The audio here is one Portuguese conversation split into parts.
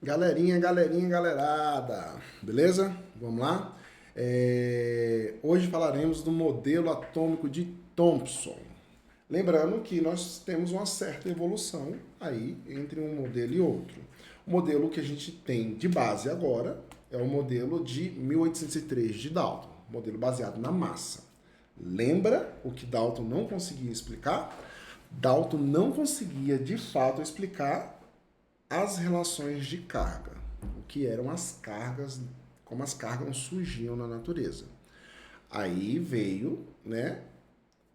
Galerada, beleza? Vamos lá? Hoje falaremos do modelo atômico de Thomson. Lembrando que nós temos uma certa evolução aí entre um modelo e outro. O modelo que a gente tem de base agora é o modelo de 1803 de Dalton, modelo baseado na massa. Lembra o que Dalton não conseguia explicar? Dalton não conseguia de fato explicar as relações de carga, o que eram as cargas, como as cargas surgiam na natureza. Aí veio, né,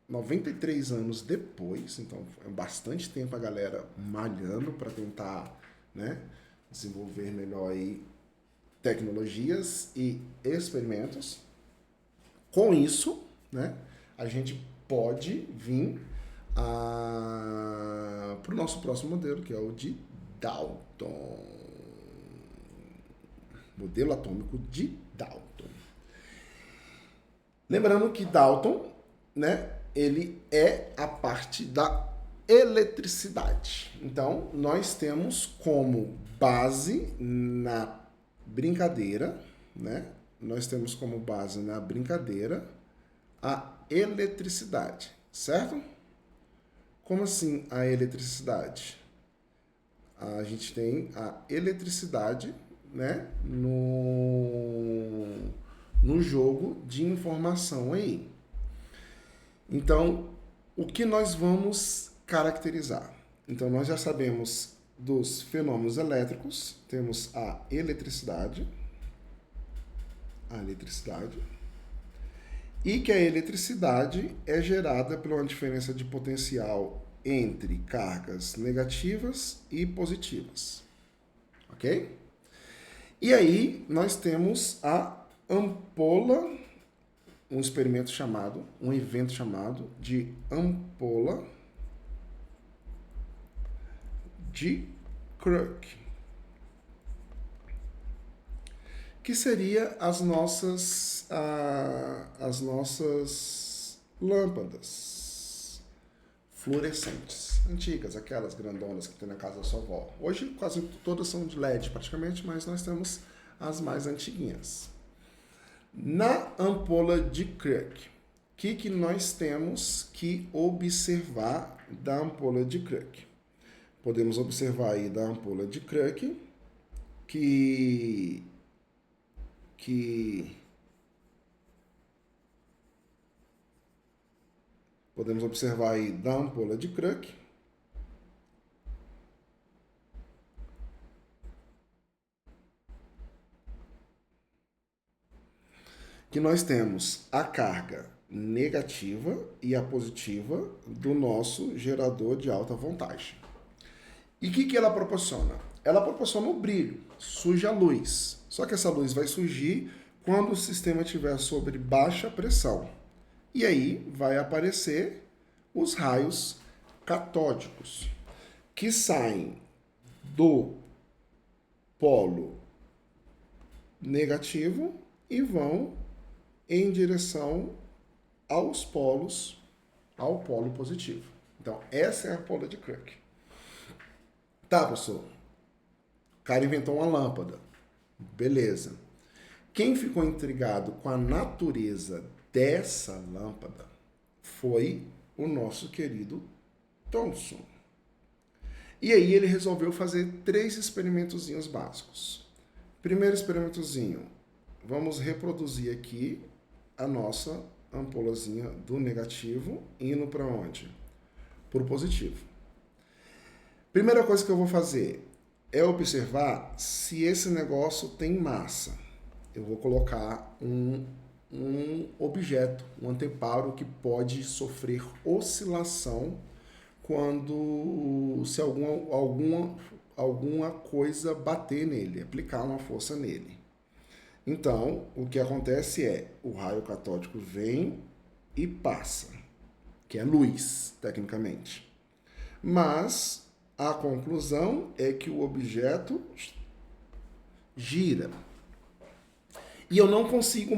93 anos depois, então é bastante tempo a galera malhando para tentar, né, desenvolver melhor aí tecnologias e experimentos. Com isso, né, a gente pode vir para o nosso próximo modelo, que é o de Dalton. Modelo atômico de Dalton. Lembrando que Dalton, né, ele é a parte da eletricidade. Então, nós temos como base na brincadeira, né? Nós temos como base na brincadeira a eletricidade, certo? Como assim a eletricidade? A gente tem a eletricidade, né, no jogo de informação aí. Então, o que nós vamos caracterizar? Então, nós já sabemos dos fenômenos elétricos, temos a eletricidade, e que a eletricidade é gerada por uma diferença de potencial entre cargas negativas e positivas, ok? E aí nós temos a ampola, um evento chamado de ampola de Crooke, que seria as nossas lâmpadas fluorescentes antigas, aquelas grandonas que tem na casa da sua avó. Hoje quase todas são de LED praticamente, mas nós temos as mais antiguinhas. Na ampola de Crooke, o que nós temos que observar da ampola de Crooke? Podemos observar aí da ampola de Crooke que podemos observar aí da ampola de Crooke que nós temos a carga negativa e a positiva do nosso gerador de alta voltagem. E o que ela proporciona? Ela proporciona o brilho, surge a luz. Só que essa luz vai surgir quando o sistema estiver sob baixa pressão. E aí vai aparecer os raios catódicos, que saem do polo negativo e vão em direção ao polo positivo. Então, essa é a ampola de Crooke. Tá, professor. O cara inventou uma lâmpada. Beleza. Quem ficou intrigado com a natureza dessa lâmpada foi o nosso querido Thomson. E aí ele resolveu fazer 3 experimentozinhos básicos. Primeiro experimentozinho, vamos reproduzir aqui a nossa ampolazinha do negativo indo para onde? Para o positivo. Primeira coisa que eu vou fazer é observar se esse negócio tem massa. Eu vou colocar um objeto, um anteparo que pode sofrer oscilação se alguma coisa bater nele, aplicar uma força nele. Então, o que acontece é, o raio catódico vem e passa, que é luz, tecnicamente. Mas a conclusão é que o objeto gira. E eu não consigo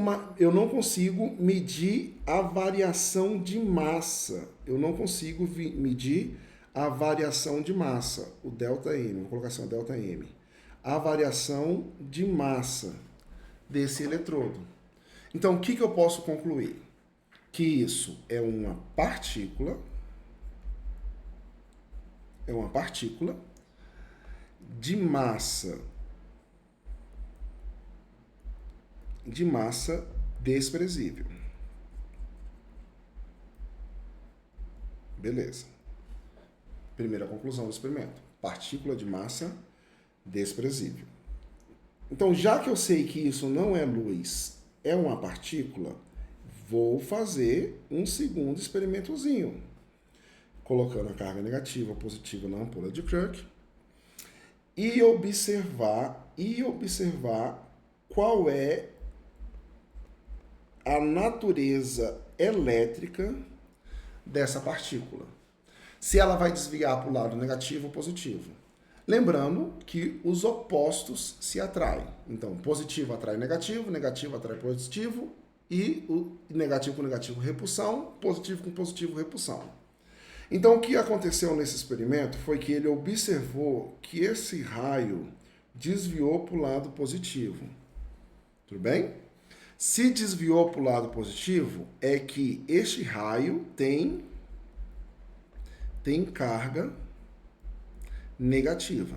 medir a variação de massa. Eu não consigo medir a variação de massa, o ΔM, vou colocar assim, o ΔM. a variação de massa desse eletrodo. Então, o que eu posso concluir? Que isso é uma partícula de massa desprezível. Beleza. Primeira conclusão do experimento. Partícula de massa desprezível. Então, já que eu sei que isso não é luz, é uma partícula, vou fazer um segundo experimentozinho. Colocando a carga negativa ou positiva na ampola de Crooke e observar qual é a natureza elétrica dessa partícula. Se ela vai desviar para o lado negativo ou positivo. Lembrando que os opostos se atraem. Então, positivo atrai negativo, negativo atrai positivo, e o negativo com negativo, repulsão, positivo com positivo, repulsão. Então, o que aconteceu nesse experimento foi que ele observou que esse raio desviou para o lado positivo. Tudo bem? Se desviou para o lado positivo, é que este raio tem carga negativa.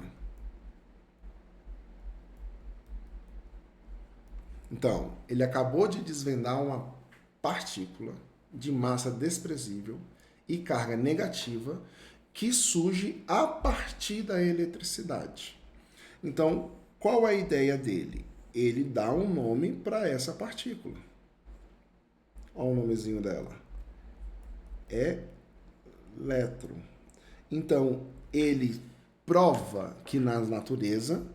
Então, ele acabou de desvendar uma partícula de massa desprezível e carga negativa que surge a partir da eletricidade. Então, qual é a ideia dele? Ele dá um nome para essa partícula. Olha o nomezinho dela. Elétron. Então, ele prova que na natureza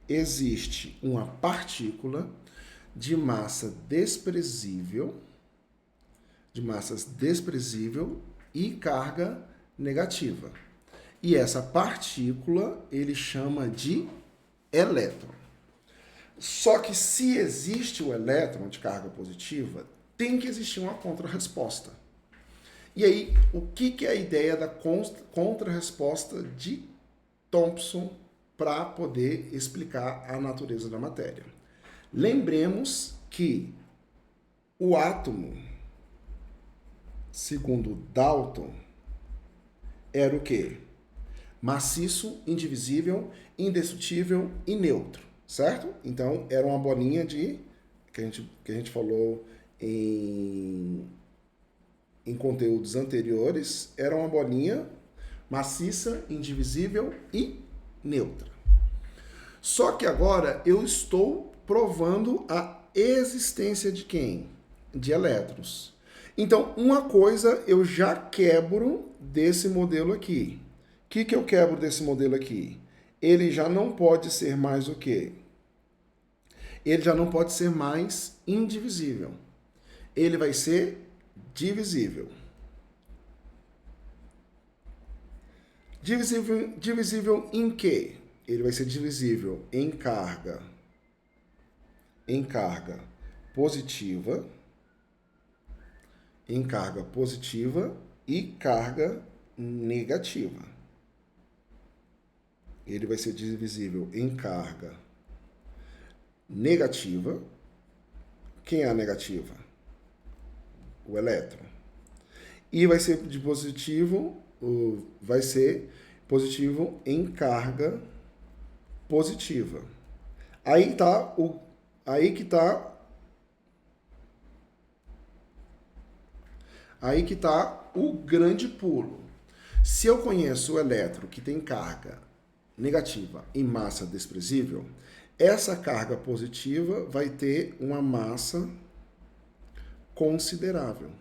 existe uma partícula de massa desprezível, e carga negativa. E essa partícula ele chama de elétron. Só que se existe o elétron de carga positiva, tem que existir uma contrarresposta. E aí, o que é a ideia da contrarresposta de Thomson para poder explicar a natureza da matéria? Lembremos que o átomo, segundo Dalton, era o quê? Maciço, indivisível, indestrutível e neutro, certo? Então, era uma bolinha que a gente falou em conteúdos anteriores, era uma bolinha maciça, indivisível e neutra. Só que agora eu estou provando a existência de quem? De elétrons. Então, uma coisa eu já quebro desse modelo aqui. O que eu quebro desse modelo aqui? Ele já não pode ser mais o quê? Ele já não pode ser mais indivisível. Ele vai ser divisível. Divisível em quê? Ele vai ser divisível em carga positiva, e carga negativa. Ele vai ser divisível em carga negativa. Quem é a negativa? O elétron. E vai ser positivo em carga positiva. Aí que tá o grande pulo. Se eu conheço o elétron que tem carga negativa e massa desprezível, essa carga positiva vai ter uma massa considerável.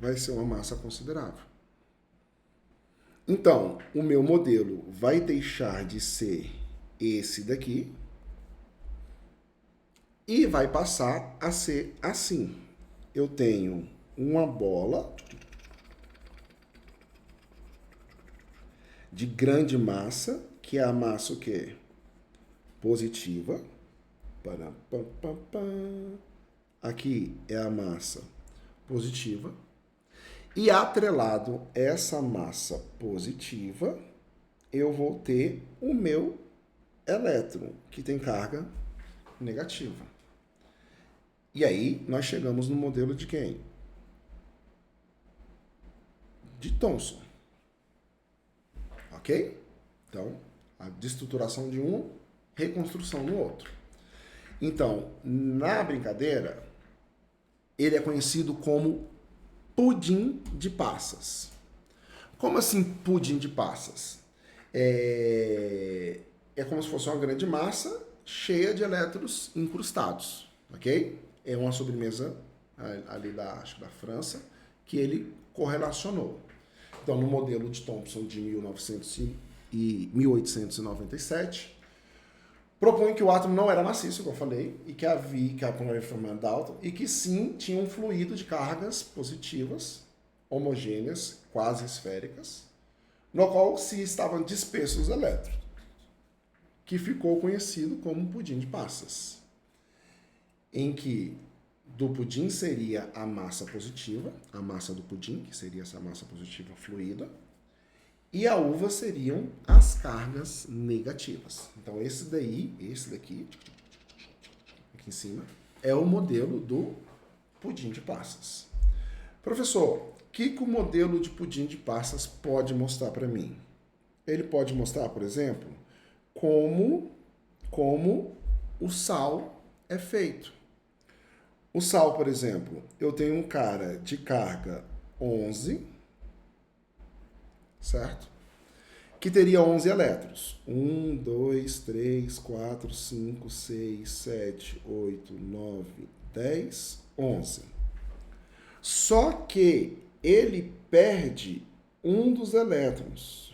Vai ser uma massa considerável. Então, o meu modelo vai deixar de ser esse daqui e vai passar a ser assim. Eu tenho uma bola de grande massa, que é a massa o quê? Positiva. Aqui é a massa positiva. E atrelado essa massa positiva, eu vou ter o meu elétron, que tem carga negativa. E aí, nós chegamos no modelo de quem? De Thomson. Ok? Então, a destruturação de um, reconstrução no outro. Então, na brincadeira, ele é conhecido como pudim de passas. Como assim pudim de passas? É como se fosse uma grande massa cheia de elétrons incrustados, ok? É uma sobremesa ali acho, da França que ele correlacionou. Então, no modelo de Thomson de 1897, propõe que o átomo não era maciço, como eu falei, e que havia, que a informação Dalton, e que sim tinha um fluido de cargas positivas, homogêneas, quase esféricas, no qual se estavam dispersos os elétrons, que ficou conhecido como pudim de passas, em que do pudim seria a massa positiva, a massa do pudim, que seria essa massa positiva fluida, e a uva seriam as cargas negativas. Então, esse daqui, aqui em cima, é o modelo do pudim de passas. Professor, o que o modelo de pudim de passas pode mostrar para mim? Ele pode mostrar, por exemplo, como o sal é feito. O sal, por exemplo, eu tenho um cara de carga 11, certo? Que teria 11 elétrons. 1, 2, 3, 4, 5, 6, 7, 8, 9, 10, 11. Só que ele perde um dos elétrons.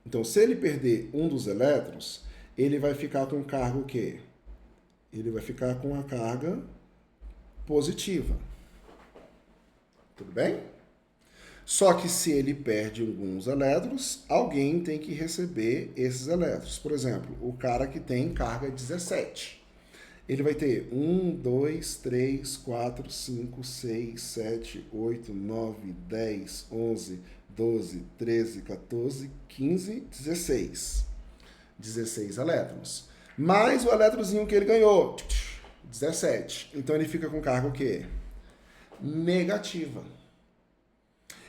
Então, se ele perder um dos elétrons, ele vai ficar com carga o quê? Ele vai ficar com a carga positiva. Tudo bem? Só que se ele perde alguns elétrons, alguém tem que receber esses elétrons. Por exemplo, o cara que tem carga 17. Ele vai ter 1, 2, 3, 4, 5, 6, 7, 8, 9, 10, 11, 12, 13, 14, 15, 16. 16 elétrons. Mais o elétrozinho que ele ganhou, 17. Então ele fica com carga o quê? Negativa.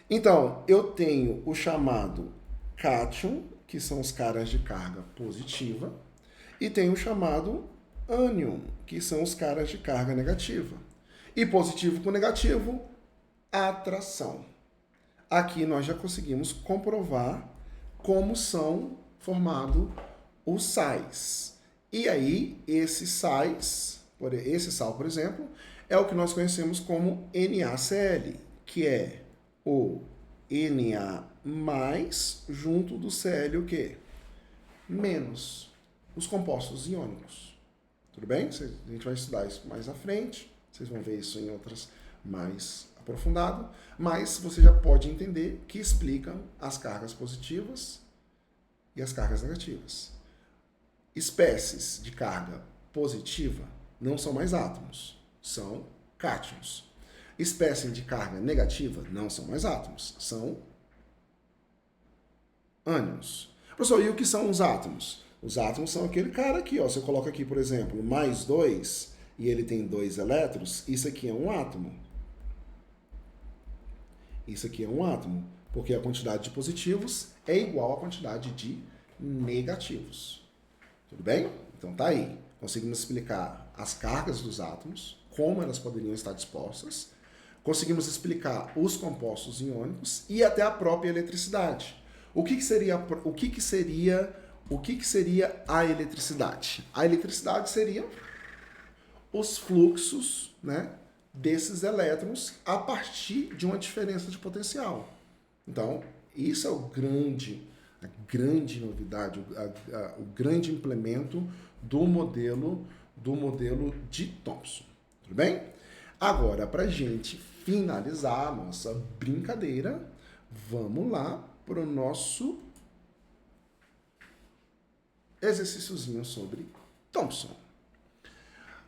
Então, eu tenho o chamado cátion, que são os caras de carga positiva, e tenho o chamado ânion, que são os caras de carga negativa. E positivo com negativo, atração. Aqui nós já conseguimos comprovar como são formados os sais. E aí, esse sal, por exemplo, é o que nós conhecemos como NaCl, que é o Na junto do Cl o quê? Menos os compostos iônicos. Tudo bem? A gente vai estudar isso mais à frente, vocês vão ver isso em outras mais aprofundado, mas você já pode entender que explicam as cargas positivas e as cargas negativas. Espécies de carga positiva não são mais átomos, são cátions. Espécies de carga negativa não são mais átomos, são ânions. Professor, e o que são os átomos? Os átomos são aquele cara aqui, ó. Você coloca aqui, por exemplo, mais 2 e ele tem 2 elétrons, isso aqui é um átomo. Isso aqui é um átomo, porque a quantidade de positivos é igual à quantidade de negativos. Tudo bem? Então tá aí. Conseguimos explicar as cargas dos átomos, como elas poderiam estar dispostas. Conseguimos explicar os compostos iônicos e até a própria eletricidade. O que seria a eletricidade? A eletricidade seria os fluxos, né, desses elétrons a partir de uma diferença de potencial. Então, isso é a grande novidade, o grande implemento do modelo de Thomson. Tudo bem? Agora, para a gente finalizar a nossa brincadeira, vamos lá para o nosso exercíciozinho sobre Thomson.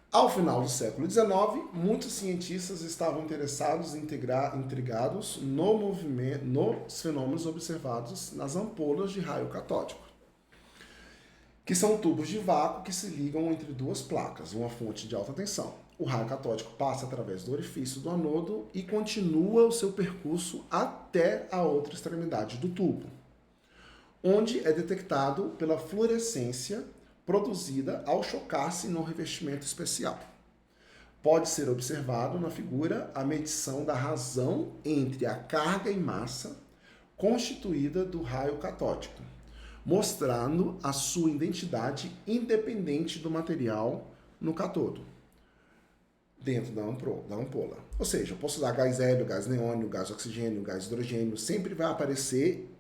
Ao final do século XIX, muitos cientistas estavam interessados e intrigados no movimento, nos fenômenos observados nas ampolas de raio catódico, que são tubos de vácuo que se ligam entre duas placas, uma fonte de alta tensão. O raio catódico passa através do orifício do anodo e continua o seu percurso até a outra extremidade do tubo, onde é detectado pela fluorescência produzida ao chocar-se no revestimento especial. Pode ser observado na figura a medição da razão entre a carga e massa constituída do raio catódico, mostrando a sua identidade independente do material no cátodo, dentro da ampola. Ou seja, eu posso usar gás hélio, gás neônio, gás oxigênio, gás hidrogênio, sempre vai aparecer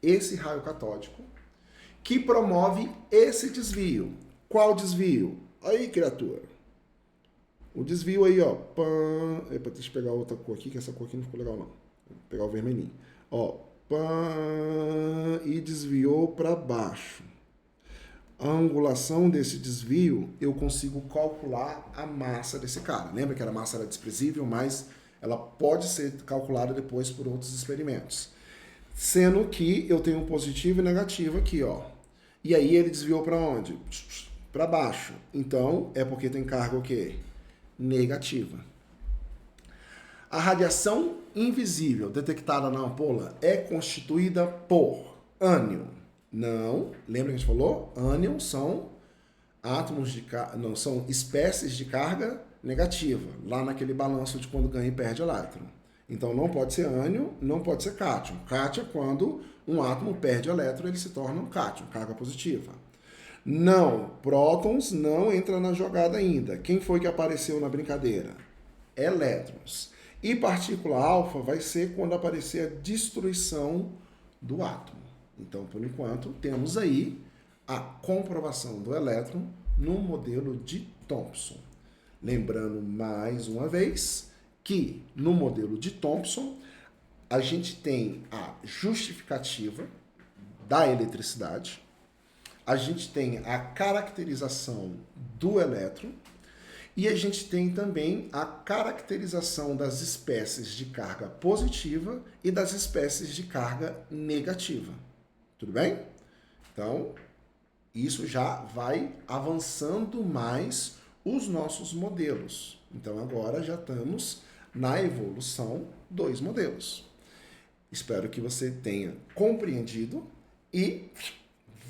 esse raio catódico que promove esse desvio. Qual desvio? Aí, criatura. O desvio aí, ó. Pã. Epa, deixa eu pegar outra cor aqui, que essa cor aqui não ficou legal, não. Vou pegar o vermelhinho. Ó. Pã. E desviou para baixo. A angulação desse desvio, eu consigo calcular a massa desse cara. Lembra que a massa era desprezível, mas ela pode ser calculada depois por outros experimentos. Sendo que eu tenho um positivo e negativo aqui, ó. E aí ele desviou para onde? Para baixo. Então, é porque tem carga o quê? Negativa. A radiação invisível detectada na ampola é constituída por ânion. Não, lembra que a gente falou? Ânion são átomos de não são espécies de carga negativa, lá naquele balanço de quando ganha e perde elétron. Então não pode ser ânion, não pode ser cátion. Cátion é quando um átomo perde elétron, ele se torna um cátion, carga positiva. Não, prótons não entra na jogada ainda. Quem foi que apareceu na brincadeira? Elétrons. E partícula alfa vai ser quando aparecer a destruição do átomo. Então, por enquanto, temos aí a comprovação do elétron no modelo de Thomson. Lembrando mais uma vez que no modelo de Thomson a gente tem a justificativa da eletricidade, a gente tem a caracterização do elétron e a gente tem também a caracterização das espécies de carga positiva e das espécies de carga negativa. Tudo bem? Então, isso já vai avançando mais os nossos modelos. Então, agora já estamos na evolução dos modelos. Espero que você tenha compreendido e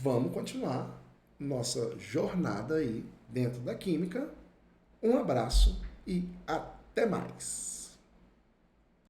vamos continuar nossa jornada aí dentro da química. Um abraço e até mais!